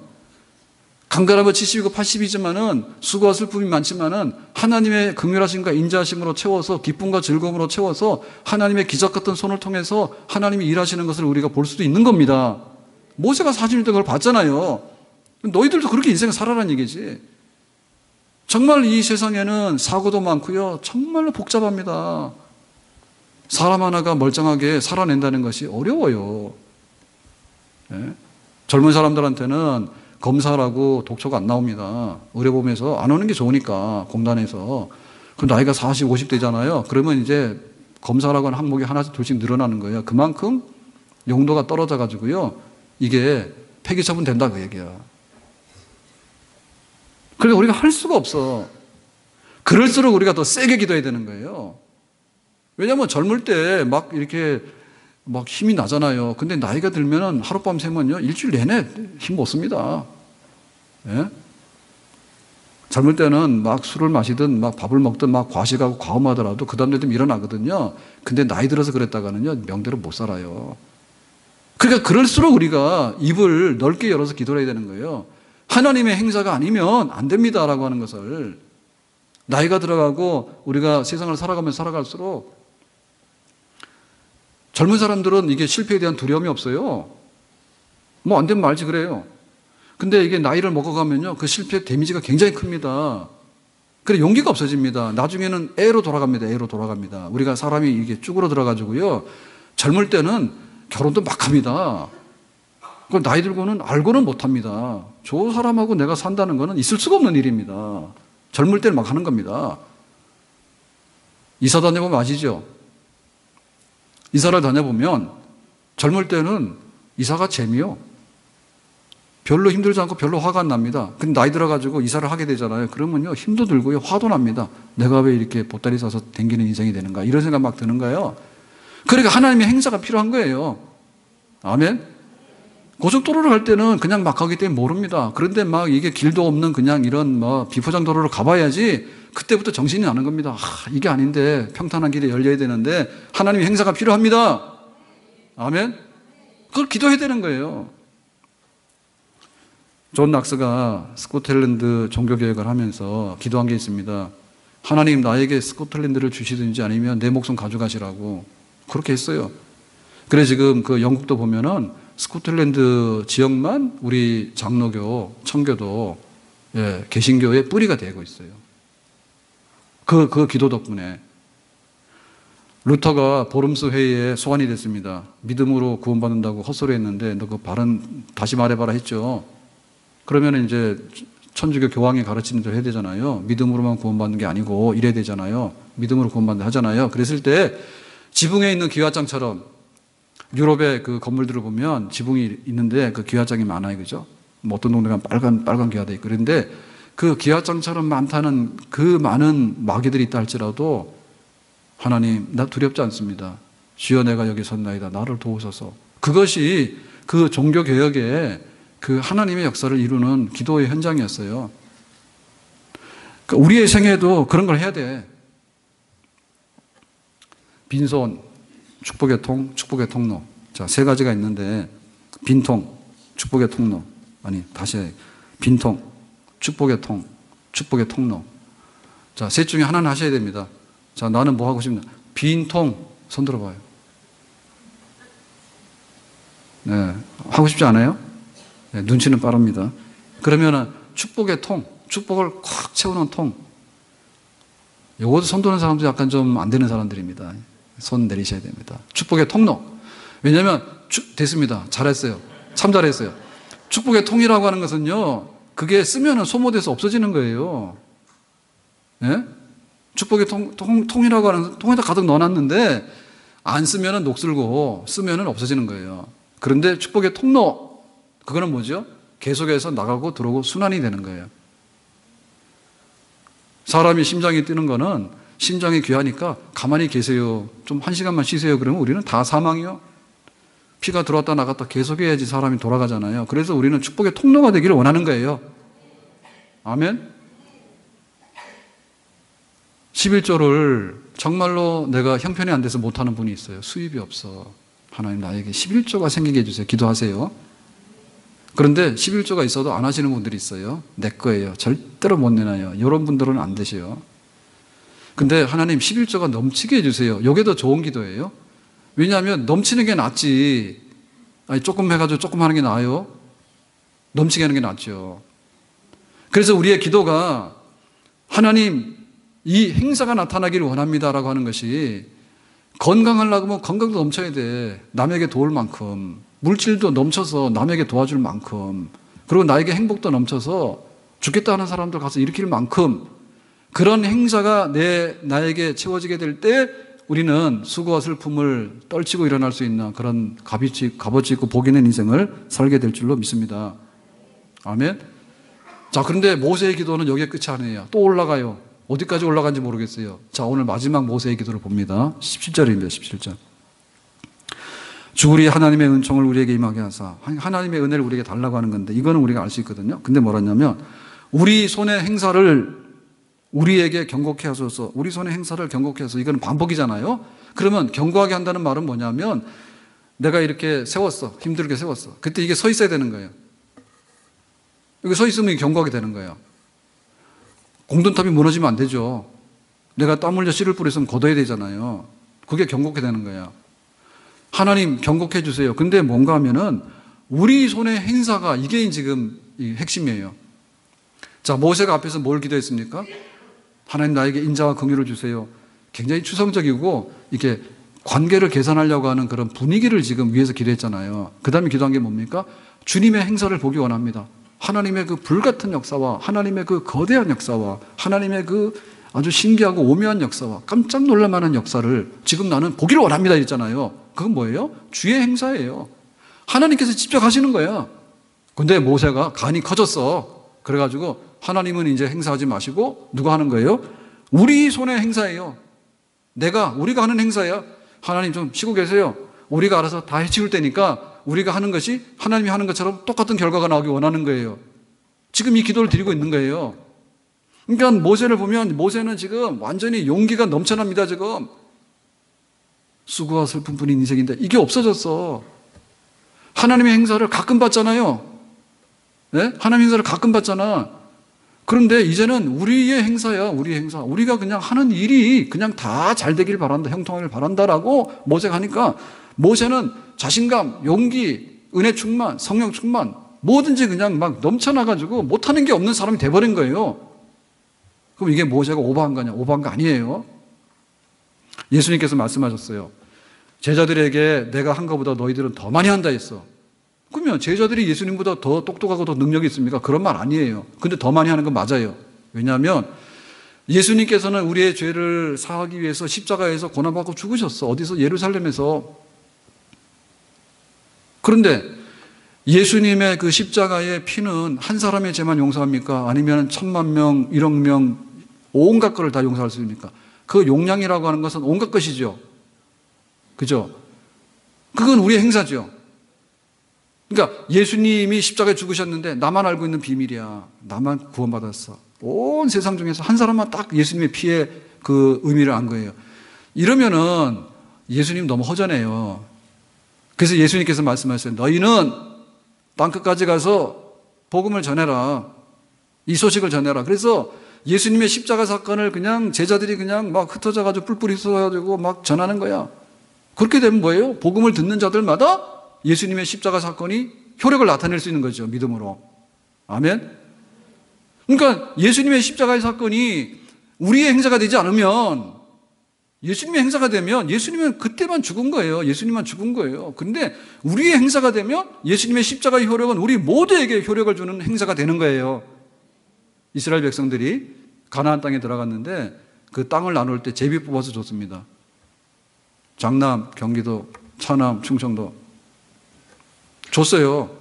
강건하면 70이고 80이지만은 수고와 슬픔이 많지만은 하나님의 긍휼하심과 인자하심으로 채워서 기쁨과 즐거움으로 채워서 하나님의 기적 같은 손을 통해서 하나님이 일하시는 것을 우리가 볼 수도 있는 겁니다. 모세가 40년 동안 그걸 봤잖아요. 너희들도 그렇게 인생을 살아라는 얘기지. 정말 이 세상에는 사고도 많고요. 정말로 복잡합니다. 사람 하나가 멀쩡하게 살아낸다는 것이 어려워요. 예? 젊은 사람들한테는 검사라고 독초가 안 나옵니다. 의료보험에서 안 오는 게 좋으니까, 공단에서. 그 나이가 40, 50 되잖아요. 그러면 이제 검사라고 하는 항목이 하나씩 둘씩 늘어나는 거예요. 그만큼 용도가 떨어져 가지고요. 이게 폐기 처분된다 그 얘기야. 그러니까 우리가 할 수가 없어. 그럴수록 우리가 더 세게 기도해야 되는 거예요. 왜냐하면 젊을 때 막 이렇게 막 힘이 나잖아요. 근데 나이가 들면은 하룻밤 새면요, 일주일 내내 힘 못 씁니다. 예? 젊을 때는 막 술을 마시든 막 밥을 먹든 막 과식하고 과음하더라도 그 다음날 되면 일어나거든요. 근데 나이 들어서 그랬다가는요, 명대로 못 살아요. 그러니까 그럴수록 우리가 입을 넓게 열어서 기도를 해야 되는 거예요. 하나님의 행사가 아니면 안 됩니다라고 하는 것을. 나이가 들어가고 우리가 세상을 살아가면 살아갈수록 젊은 사람들은 이게 실패에 대한 두려움이 없어요. 뭐 안 되면 말지 그래요. 근데 이게 나이를 먹어가면요, 그 실패의 데미지가 굉장히 큽니다. 그래, 용기가 없어집니다. 나중에는 애로 돌아갑니다. 애로 돌아갑니다. 우리가 사람이 이게 쭈그러 들어가지고요, 젊을 때는 결혼도 막 합니다. 그걸 나이 들고는 알고는 못 합니다. 저 사람하고 내가 산다는 거는 있을 수가 없는 일입니다. 젊을 때는 막 하는 겁니다. 이사 다녀보면 아시죠? 이사를 다녀보면 젊을 때는 이사가 재미요. 별로 힘들지 않고 별로 화가 안 납니다. 근데 나이 들어가지고 이사를 하게 되잖아요. 그러면요, 힘도 들고요, 화도 납니다. 내가 왜 이렇게 보따리 싸서 댕기는 인생이 되는가, 이런 생각 막 드는 거예요. 그러니까 하나님의 행사가 필요한 거예요. 아멘? 고속도로를 갈 때는 그냥 막 가기 때문에 모릅니다. 그런데 막 이게 길도 없는 그냥 이런 뭐 비포장 도로를 가봐야지 그때부터 정신이 나는 겁니다. 이게 아닌데 평탄한 길이 열려야 되는데 하나님의 행사가 필요합니다. 아멘? 그걸 기도해야 되는 거예요. 존 낙스가 스코틀랜드 종교개혁을 하면서 기도한 게 있습니다. 하나님, 나에게 스코틀랜드를 주시든지 아니면 내 목숨 가져가시라고 그렇게 했어요. 그래 지금 그 영국도 보면은 스코틀랜드 지역만 우리 장로교, 청교도, 개신교의 뿌리가 되고 있어요. 그 기도 덕분에. 루터가 보름스 회의에 소환이 됐습니다. 믿음으로 구원받는다고 헛소리 했는데 너 그 발언 다시 말해봐라 했죠. 그러면 이제 천주교 교황이 가르치는 대로 해야 되잖아요. 믿음으로만 구원받는 게 아니고 이래야 되잖아요. 믿음으로 구원받는다 하잖아요. 그랬을 때 지붕에 있는 기와장처럼, 유럽의 그 건물들을 보면 지붕이 있는데 그 기와장이 많아요. 그죠? 뭐 어떤 동네 가면 빨간 기와도 있고. 그런데 그 기와장처럼 많다는 그 많은 마귀들이 있다 할지라도 하나님, 나 두렵지 않습니다. 주여 내가 여기 섰나이다. 나를 도우소서. 그것이 그 종교개혁의 그 하나님의 역사를 이루는 기도의 현장이었어요. 그러니까 우리의 생애도 그런 걸 해야 돼. 빈손, 축복의 통, 축복의 통로. 자, 세 가지가 있는데, 빈통, 축복의 통로. 아니, 다시 해. 빈통, 축복의 통, 축복의 통로. 자, 셋 중에 하나는 하셔야 됩니다. 자, 나는 뭐 하고 싶냐? 빈통, 손 들어봐요. 네, 하고 싶지 않아요? 네, 눈치는 빠릅니다. 그러면은 축복의 통, 축복을 꽉 채우는 통. 요것도 손 드는 사람도 약간 좀 안 되는 사람들입니다. 손 내리셔야 됩니다. 축복의 통로. 왜냐면, 됐습니다. 잘했어요. 참 잘했어요. 축복의 통이라고 하는 것은요, 그게 쓰면은 소모돼서 없어지는 거예요. 예? 축복의 통이라고 하는 통에다 가득 넣어놨는데, 안 쓰면은 녹슬고, 쓰면은 없어지는 거예요. 그런데 축복의 통로, 그거는 뭐죠? 계속해서 나가고 들어오고 순환이 되는 거예요. 사람이 심장이 뛰는 거는 심장이 귀하니까 가만히 계세요. 좀 한 시간만 쉬세요. 그러면 우리는 다 사망이요. 피가 들어왔다 나갔다 계속해야지 사람이 돌아가잖아요. 그래서 우리는 축복의 통로가 되기를 원하는 거예요. 아멘? 11조를 정말로 내가 형편이 안 돼서 못하는 분이 있어요. 수입이 없어. 하나님 나에게 11조가 생기게 해주세요. 기도하세요. 그런데 11조가 있어도 안 하시는 분들이 있어요. 내 거예요. 절대로 못 내놔요. 이런 분들은 안 되셔요. 근데 하나님 11조가 넘치게 해주세요. 이게 더 좋은 기도예요. 왜냐하면 넘치는 게 낫지. 아니, 조금 해가지고 조금 하는 게 나아요. 넘치게 하는 게 낫죠. 그래서 우리의 기도가 하나님 이 행사가 나타나기를 원합니다라고 하는 것이 건강하려고 하면 건강도 넘쳐야 돼. 남에게 도울 만큼. 물질도 넘쳐서 남에게 도와줄 만큼. 그리고 나에게 행복도 넘쳐서 죽겠다 하는 사람들 가서 일으킬 만큼 그런 행사가 나에게 채워지게 될 때 우리는 수고와 슬픔을 떨치고 일어날 수 있는 그런 값어치 있고 복 있는 인생을 살게 될 줄로 믿습니다. 아멘. 자, 그런데 모세의 기도는 여기에 끝이 아니에요. 또 올라가요. 어디까지 올라간지 모르겠어요. 자, 오늘 마지막 모세의 기도를 봅니다. 17절입니다. 17절. 주 우리 하나님의 은총을 우리에게 임하게 하사, 하나님의 은혜를 우리에게 달라고 하는 건데 이거는 우리가 알 수 있거든요. 근데 뭐라냐면 우리 손의 행사를 우리에게 경고케 하소서. 우리 손의 행사를 경고케 하소서. 이거는 반복이잖아요. 그러면 경고하게 한다는 말은 뭐냐면 내가 이렇게 세웠어. 힘들게 세웠어. 그때 이게 서 있어야 되는 거예요. 여기 서 있으면 경고하게 되는 거예요. 공든탑이 무너지면 안 되죠. 내가 땀 흘려 씨를 뿌렸으면 걷어야 되잖아요. 그게 경고케 되는 거예요. 하나님 경고해 주세요. 근데 뭔가 하면은 우리 손의 행사가 이게 지금 핵심이에요. 자, 모세가 앞에서 뭘 기도했습니까? 하나님 나에게 인자와 긍휼을 주세요. 굉장히 추상적이고 이게 관계를 개선하려고 하는 그런 분위기를 지금 위해서 기도했잖아요. 그 다음에 기도한 게 뭡니까? 주님의 행사를 보기 원합니다. 하나님의 그 불같은 역사와 하나님의 그 거대한 역사와 하나님의 그 아주 신기하고 오묘한 역사와 깜짝 놀랄만한 역사를 지금 나는 보기를 원합니다 이랬잖아요. 그건 뭐예요? 주의 행사예요. 하나님께서 직접 하시는 거예요. 근데 모세가 간이 커졌어. 그래가지고 하나님은 이제 행사하지 마시고 누가 하는 거예요? 우리 손의 행사예요. 우리가 하는 행사야. 하나님 좀 쉬고 계세요. 우리가 알아서 다 해치울 테니까 우리가 하는 것이 하나님이 하는 것처럼 똑같은 결과가 나오기 원하는 거예요. 지금 이 기도를 드리고 있는 거예요. 그러니까 모세를 보면 모세는 지금 완전히 용기가 넘쳐납니다. 지금 수고와 슬픔뿐인 인생인데 이게 없어졌어. 하나님의 행사를 가끔 받잖아요. 네? 하나님의 행사를 가끔 받잖아. 그런데 이제는 우리의 행사야. 우리의 행사. 우리가 그냥 하는 일이 그냥 다 잘 되길 바란다. 형통하길 바란다라고 모세가 하니까 모세는 자신감, 용기, 은혜 충만, 성령 충만 뭐든지 그냥 막 넘쳐나가지고 못하는 게 없는 사람이 돼버린 거예요. 그럼 이게 모세가 오버한 거냐? 오버한 거 아니에요. 예수님께서 말씀하셨어요. 제자들에게 내가 한 것보다 너희들은 더 많이 한다 했어. 그러면 제자들이 예수님보다 더 똑똑하고 더 능력이 있습니까? 그런 말 아니에요. 근데 더 많이 하는 건 맞아요. 왜냐하면 예수님께서는 우리의 죄를 사하기 위해서 십자가에서 고난받고 죽으셨어. 어디서? 예루살렘에서. 그런데 예수님의 그 십자가의 피는 한 사람의 죄만 용서합니까? 아니면 1000만 명, 1억 명, 온갖 것을 다 용서할 수 있습니까? 그 용량이라고 하는 것은 온갖 것이죠. 그죠? 그건 우리의 행사죠. 그러니까 예수님이 십자가에 죽으셨는데 나만 알고 있는 비밀이야. 나만 구원받았어. 온 세상 중에서 한 사람만 딱 예수님의 피의 그 의미를 안 거예요. 이러면은 예수님 너무 허전해요. 그래서 예수님께서 말씀하셨어요. 너희는 땅끝까지 가서 복음을 전해라. 이 소식을 전해라. 그래서 예수님의 십자가 사건을 그냥 제자들이 그냥 막 흩어져가지고 뿔뿔이 흩어져가지고 막 전하는 거야. 그렇게 되면 뭐예요? 복음을 듣는 자들마다 예수님의 십자가 사건이 효력을 나타낼 수 있는 거죠. 믿음으로. 아멘? 그러니까 예수님의 십자가의 사건이 우리의 행사가 되지 않으면, 예수님의 행사가 되면 예수님은 그때만 죽은 거예요. 예수님만 죽은 거예요. 근데 우리의 행사가 되면 예수님의 십자가의 효력은 우리 모두에게 효력을 주는 행사가 되는 거예요. 이스라엘 백성들이 가나안 땅에 들어갔는데 그 땅을 나눌 때 제비 뽑아서 줬습니다. 장남, 경기도, 차남, 충청도 줬어요.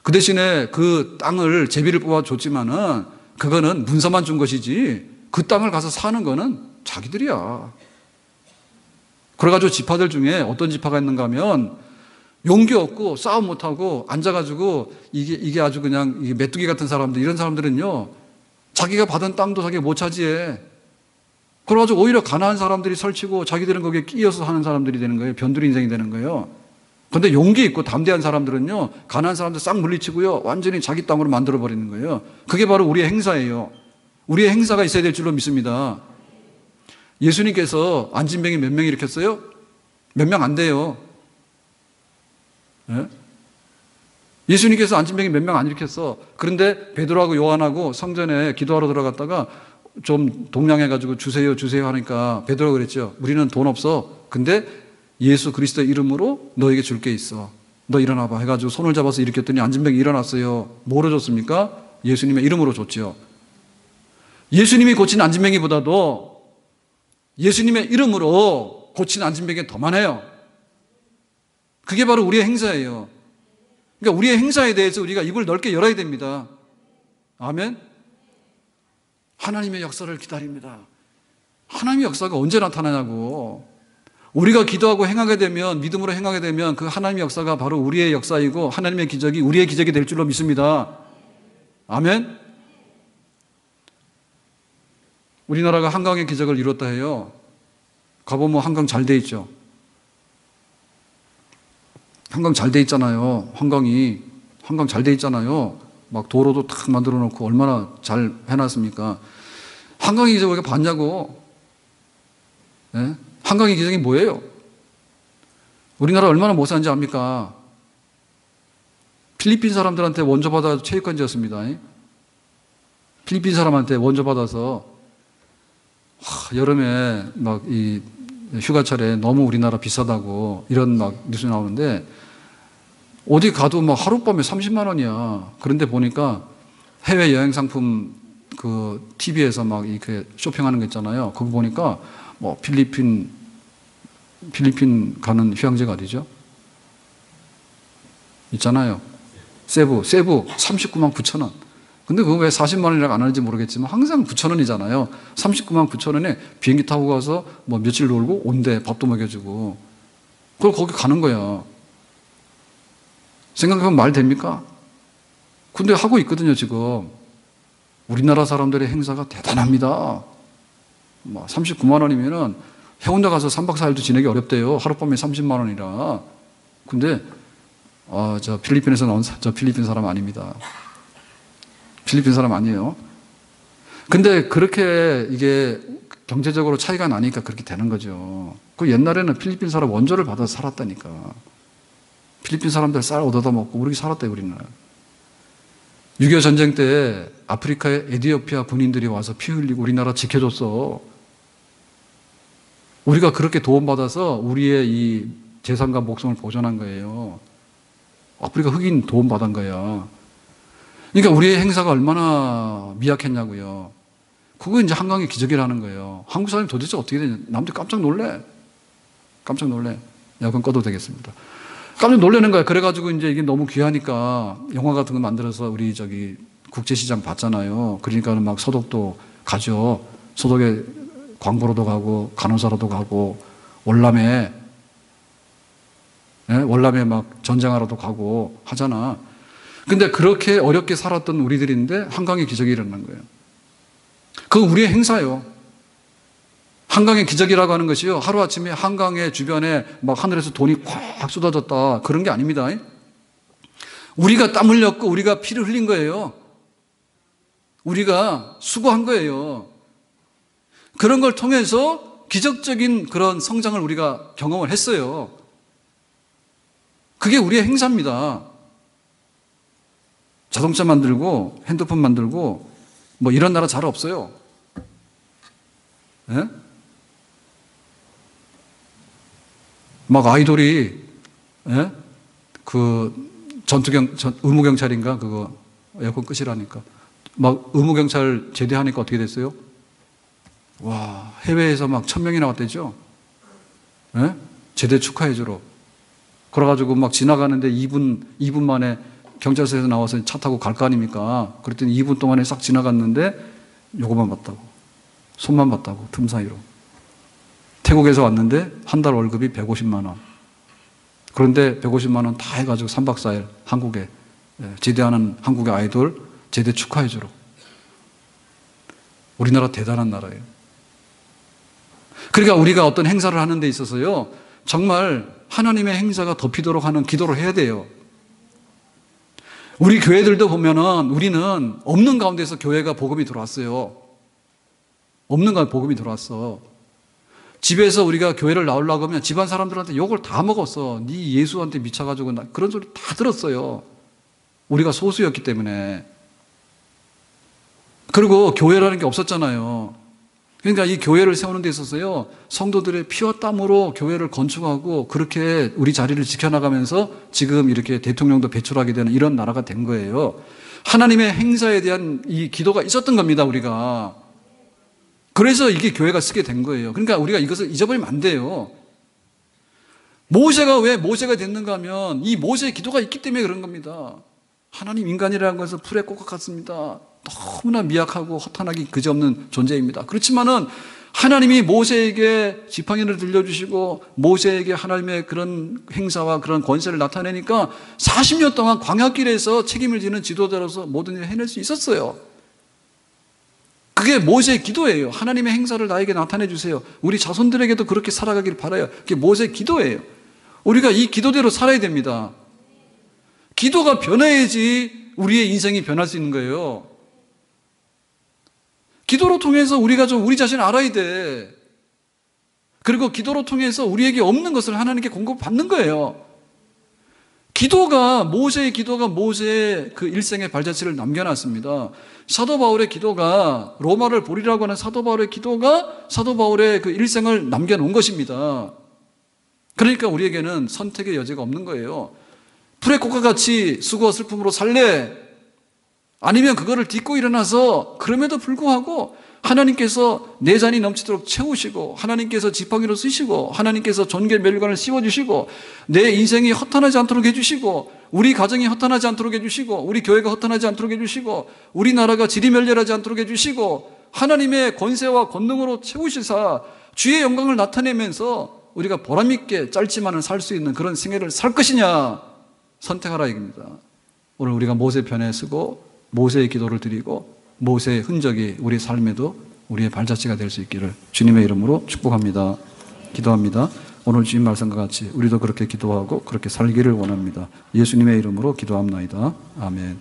그 대신에 그 땅을 제비를 뽑아 줬지만은 그거는 문서만 준 것이지 그 땅을 가서 사는 거는 자기들이야. 그래가지고 지파들 중에 어떤 지파가 있는가 하면 용기 없고 싸움 못하고 앉아가지고 이게 아주 그냥 메뚜기 같은 사람들, 이런 사람들은요 자기가 받은 땅도 자기가 못 차지해. 그래가지고 오히려 가난한 사람들이 설치고 자기들은 거기에 끼어서 사는 사람들이 되는 거예요. 변두리 인생이 되는 거예요. 그런데 용기 있고 담대한 사람들은요 가난한 사람들 싹 물리치고요 완전히 자기 땅으로 만들어버리는 거예요. 그게 바로 우리의 행사예요. 우리의 행사가 있어야 될 줄로 믿습니다. 예수님께서 안진병이 몇 명 일으켰어요? 몇 명 안 돼요. 예? 예수님께서 안진병이 몇 명 안 일으켰어. 그런데 베드로하고 요한하고 성전에 기도하러 들어갔다가 좀 동냥해가지고 주세요 하니까 베드로가 그랬죠. 우리는 돈 없어. 근데 예수 그리스도의 이름으로 너에게 줄 게 있어. 너 일어나봐 해가지고 손을 잡아서 일으켰더니 안진병이 일어났어요. 뭐로 줬습니까? 예수님의 이름으로 줬죠. 예수님이 고친 안진병이보다도 예수님의 이름으로 고친 안진병이 더 많아요. 그게 바로 우리의 행사예요. 그러니까 우리의 행사에 대해서 우리가 입을 넓게 열어야 됩니다. 아멘? 하나님의 역사를 기다립니다. 하나님의 역사가 언제 나타나냐고. 우리가 기도하고 행하게 되면, 믿음으로 행하게 되면 그 하나님의 역사가 바로 우리의 역사이고 하나님의 기적이 우리의 기적이 될 줄로 믿습니다. 아멘? 우리나라가 한강의 기적을 이뤘다 해요. 가보면 한강 잘 돼 있죠. 한강 잘 돼 있잖아요. 한강 잘 돼 있잖아요. 막 도로도 탁 만들어 놓고 얼마나 잘 해놨습니까? 한강의 기적 우리가 봤냐고. 예? 한강의 기적이 뭐예요? 우리나라 얼마나 못 사는지 압니까? 필리핀 사람들한테 원조 받아 체육관 지었습니다. 필리핀 사람한테 원조 받아서 여름에 막 이 휴가철에 너무 우리나라 비싸다고 이런 막 뉴스 나오는데 어디 가도 막 하룻밤에 30만 원이야. 그런데 보니까 해외 여행 상품 그 TV에서 막 이렇게 쇼핑하는 거 있잖아요. 거기 보니까 뭐 필리핀 가는 휴양지가 어디죠? 있잖아요. 세부 39만 9천 원. 근데 그거 왜 40만 원이라고 안 하는지 모르겠지만 항상 9천 원이잖아요. 39만 9천 원에 비행기 타고 가서 뭐 며칠 놀고 온대 밥도 먹여주고. 그걸 거기 가는 거야. 생각해보면 말 됩니까? 근데 하고 있거든요, 지금. 우리나라 사람들의 행사가 대단합니다. 뭐 39만 원이면은 해운대 가서 3박 4일도 지내기 어렵대요. 하룻밤에 30만 원이라. 근데 저 필리핀에서 나온 저 필리핀 사람 아닙니다. 필리핀 사람 아니에요. 근데 그렇게 이게 경제적으로 차이가 나니까 그렇게 되는 거죠. 그 옛날에는 필리핀 사람 원조를 받아서 살았다니까. 필리핀 사람들 쌀 얻어다 먹고 우리 살았대, 우리는. 6.25 전쟁 때 아프리카의 에티오피아 군인들이 와서 피 흘리고 우리나라 지켜줬어. 우리가 그렇게 도움받아서 우리의 이 재산과 목숨을 보존한 거예요. 아프리카 흑인 도움받은 거야. 그러니까 우리의 행사가 얼마나 미약했냐고요. 그거 이제 한강의 기적이라는 거예요. 한국 사람이 도대체 어떻게 되냐. 남들 깜짝 놀래. 깜짝 놀래. 에어컨 꺼도 되겠습니다. 깜짝 놀라는 거야. 그래가지고 이제 이게 너무 귀하니까 영화 같은 거 만들어서 우리 저기 국제시장 봤잖아요. 그러니까는 막 소독도 가죠. 소독에 광고로도 가고 간호사로도 가고 월남에 월남에 막 전쟁하러도 가고 하잖아. 근데 그렇게 어렵게 살았던 우리들인데 한강의 기적이 일어난 거예요. 그건 우리의 행사예요. 한강의 기적이라고 하는 것이요, 하루아침에 한강의 주변에 막 하늘에서 돈이 콱 쏟아졌다, 그런 게 아닙니다. 우리가 땀 흘렸고 우리가 피를 흘린 거예요. 우리가 수고한 거예요. 그런 걸 통해서 기적적인 그런 성장을 우리가 경험을 했어요. 그게 우리의 행사입니다. 자동차 만들고 핸드폰 만들고 뭐 이런 나라 잘 없어요. 예? 막 아이돌이, 예? 그 의무경찰인가 그거 에어컨 끄시라니까 막 의무경찰 제대하니까 어떻게 됐어요? 와, 해외에서 막 1000명이 나왔대죠. 예? 제대 축하해주러. 그래가지고 막 지나가는데 2분 만에 경찰서에서 나와서 차 타고 갈 거 아닙니까? 그랬더니 2분 동안에 싹 지나갔는데 요거만 봤다고. 손만 봤다고, 틈 사이로. 태국에서 왔는데 한 달 월급이 150만 원. 그런데 150만 원 다 해가지고 3박 4일 한국에 제대하는 한국의 아이돌 제대 축하해주러. 우리나라 대단한 나라예요. 그러니까 우리가 어떤 행사를 하는 데 있어서요, 정말 하나님의 행사가 덮이도록 하는 기도를 해야 돼요. 우리 교회들도 보면은 우리는 없는 가운데서 교회가 복음이 들어왔어요. 없는 가운데 복음이 들어왔어. 집에서 우리가 교회를 나오려고 하면 집안 사람들한테 욕을 다 먹었어. 네 예수한테 미쳐가지고 그런 소리 다 들었어요. 우리가 소수였기 때문에. 그리고 교회라는 게 없었잖아요. 그러니까 이 교회를 세우는 데 있어서요, 성도들의 피와 땀으로 교회를 건축하고 그렇게 우리 자리를 지켜나가면서 지금 이렇게 대통령도 배출하게 되는 이런 나라가 된 거예요. 하나님의 행사에 대한 이 기도가 있었던 겁니다, 우리가. 그래서 이게 교회가 쓰게 된 거예요. 그러니까 우리가 이것을 잊어버리면 안 돼요. 모세가 왜 모세가 됐는가 하면 이 모세의 기도가 있기 때문에 그런 겁니다. 하나님 인간이라는 것은 풀의 꽃과 같습니다. 너무나 미약하고 허탄하기 그지없는 존재입니다. 그렇지만은 하나님이 모세에게 지팡이를 들려주시고 모세에게 하나님의 그런 행사와 그런 권세를 나타내니까 40년 동안 광야길에서 책임을 지는 지도자로서 모든 일을 해낼 수 있었어요. 그게 모세의 기도예요. 하나님의 행사를 나에게 나타내 주세요. 우리 자손들에게도 그렇게 살아가기를 바라요. 그게 모세의 기도예요. 우리가 이 기도대로 살아야 됩니다. 기도가 변해야지 우리의 인생이 변할 수 있는 거예요. 기도로 통해서 우리가 좀 우리 자신을 알아야 돼. 그리고 기도로 통해서 우리에게 없는 것을 하나님께 공급받는 거예요. 모세의 기도가 모세의 그 일생의 발자취를 남겨놨습니다. 사도 바울의 기도가, 로마를 보리라고 하는 사도 바울의 기도가 사도 바울의 그 일생을 남겨놓은 것입니다. 그러니까 우리에게는 선택의 여지가 없는 거예요. 풀의 꽃과 같이 수고와 슬픔으로 살래? 아니면 그거를 딛고 일어나서 그럼에도 불구하고 하나님께서 내 잔이 넘치도록 채우시고 하나님께서 지팡이로 쓰시고 하나님께서 존귀의 멸관을 씌워주시고 내 인생이 허탄하지 않도록 해주시고 우리 가정이 허탄하지 않도록 해주시고 우리 교회가 허탄하지 않도록 해주시고 우리나라가 지리멸렬하지 않도록 해주시고 하나님의 권세와 권능으로 채우시사 주의 영광을 나타내면서 우리가 보람있게 짧지만은 살 수 있는 그런 생애를 살 것이냐 선택하라 얘기입니다. 오늘 우리가 모세 편에 쓰고 모세의 기도를 드리고 모세의 흔적이 우리 삶에도 우리의 발자취가 될 수 있기를 주님의 이름으로 축복합니다. 기도합니다. 오늘 주님 말씀과 같이 우리도 그렇게 기도하고 그렇게 살기를 원합니다. 예수님의 이름으로 기도합나이다. 아멘.